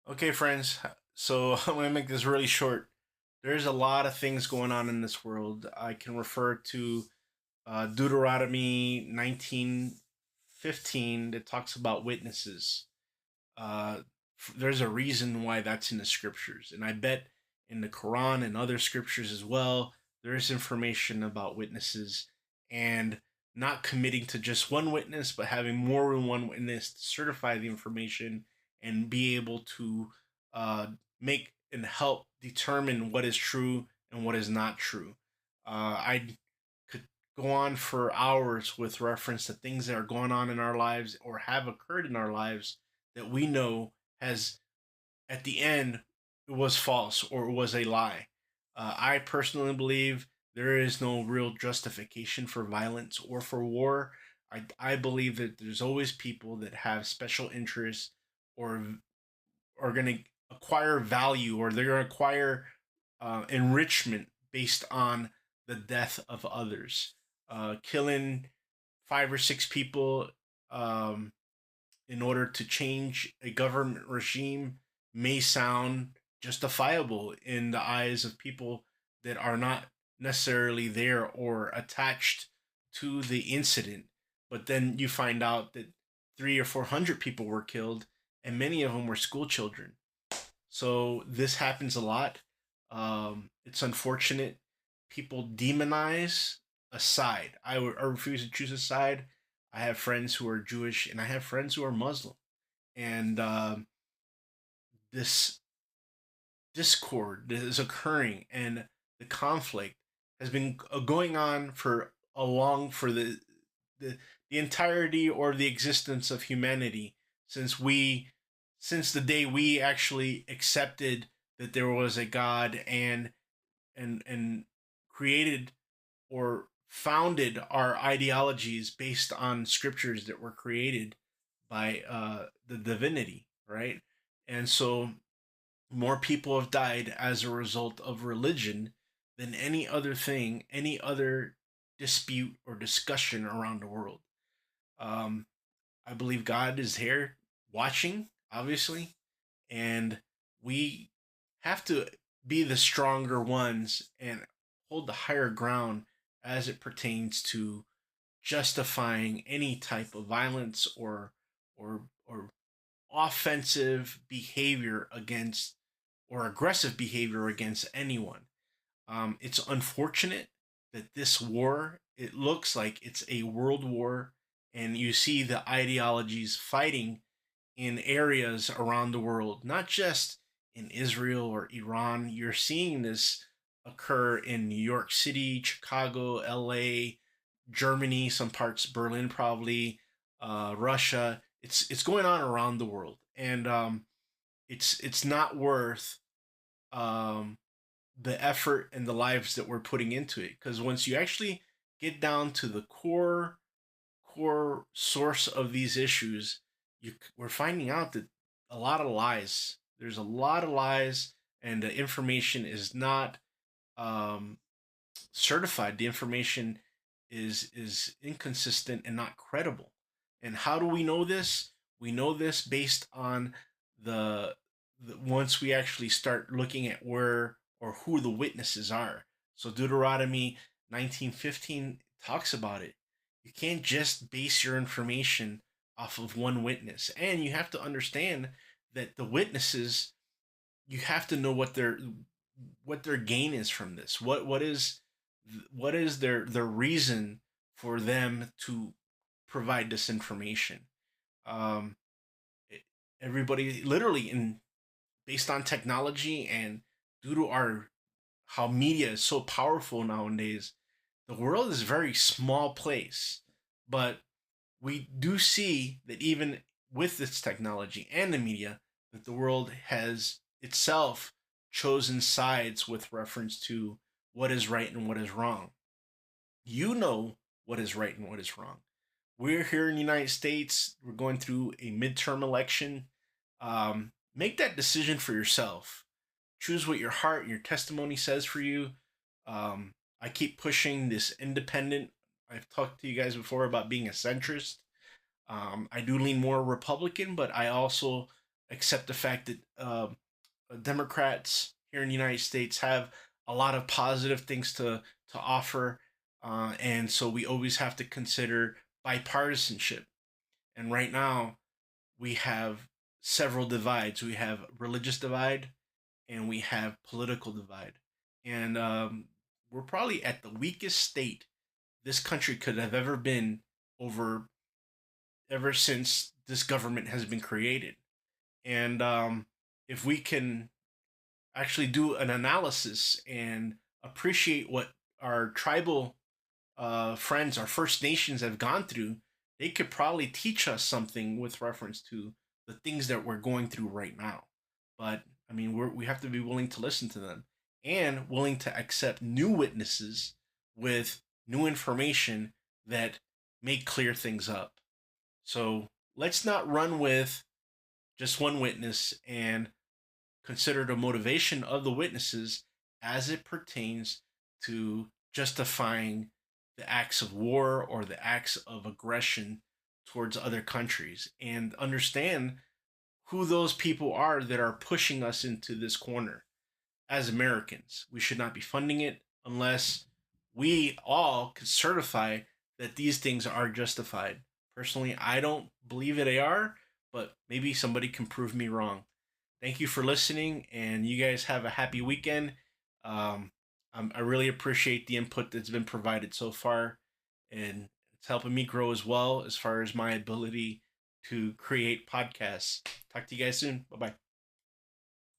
Okay, friends. So I'm going to make this really short. There's a lot of things going on in this world. I can refer to Deuteronomy 19:15 that talks about witnesses. Uh, there's a reason why that's in the scriptures. And I bet in the Quran and other scriptures as well, there's information about witnesses and not committing to just one witness, but having more than one witness to certify the information and be able to uh, make and help determine what is true and what is not true. I could go on for hours with reference to things that are going on in our lives or have occurred in our lives that we know has at the end it was false or it was a lie. I personally believe there is no real justification for violence or for war. I believe that there's always people that have special interests or are going to acquire value or they're going to acquire enrichment based on the death of others. Killing five or six people um, in order to change a government regime may sound justifiable in the eyes of people that are not necessarily there or attached to the incident. But then you find out that three or 400 people were killed, and many of them were school children. So this happens a lot. It's unfortunate. People demonize a side. I refuse to choose a side. I have friends who are Jewish and I have friends who are Muslim. And this discord that is occurring and the conflict has been going on for for the the entirety or the existence of humanity since we since the day we actually accepted that there was a God and created or founded our ideologies based on scriptures that were created by the divinity, right? And so more people have died as a result of religion than any other thing, any other dispute or discussion around the world. Um, I believe God is here watching, obviously, and we have to be the stronger ones and hold the higher ground as it pertains to justifying any type of violence or offensive behavior against or aggressive behavior against anyone. It's unfortunate that this war, it looks like it's a world war, and you see the ideologies fighting in areas around the world, not just in Israel or Iran. You're seeing this occur in New York City, Chicago, LA, Germany, some parts, Berlin, probably, Russia. It's going on around the world, and it's not worth um, the effort and the lives that we're putting into it. Because once you actually get down to the core source of these issues, we're finding out that a lot of lies. There's a lot of lies, and the information is not um, certified. The information is inconsistent and not credible. And how do we know this? We know this based on the, once we actually start looking at where or who the witnesses are. So Deuteronomy 19:15 talks about it. You can't just base your information off of one witness. And you have to understand that the witnesses, you have to know what their gain is from this. What is their reason for them to provide this information? Um, Everybody, literally, in based on technology and due to our how media is so powerful nowadays, the world is a very small place. But we do see that even with this technology and the media, that the world has itself chosen sides with reference to what is right and what is wrong. You know what is right and what is wrong. We're here in the United States. We're going through a midterm election. Make that decision for yourself. Choose what your heart and your testimony says for you. I keep pushing this independent. I've talked to you guys before about being a centrist. I do lean more Republican, but I also accept the fact that Democrats here in the United States have a lot of positive things to offer, and so we always have to consider bipartisanship. And right now, we have several divides. We have religious divide, and we have political divide, and we're probably at the weakest state this country could have ever been over ever since this government has been created. And if we can actually do an analysis and appreciate what our tribal friends, our First Nations have gone through, they could probably teach us something with reference to the things that we're going through right now. But I mean, we have to be willing to listen to them and willing to accept new witnesses with new information that make clear things up. So let's not run with just one witness and consider the motivation of the witnesses as it pertains to justifying the acts of war or the acts of aggression towards other countries, and understand who those people are that are pushing us into this corner. As Americans, we should not be funding it unless we all could certify that these things are justified. Personally, I don't believe that they are, but maybe somebody can prove me wrong. Thank you for listening, and you guys have a happy weekend. Um, I really appreciate the input that's been provided so far, and it's helping me grow as well as far as my ability to create podcasts. Talk to you guys soon. Bye bye.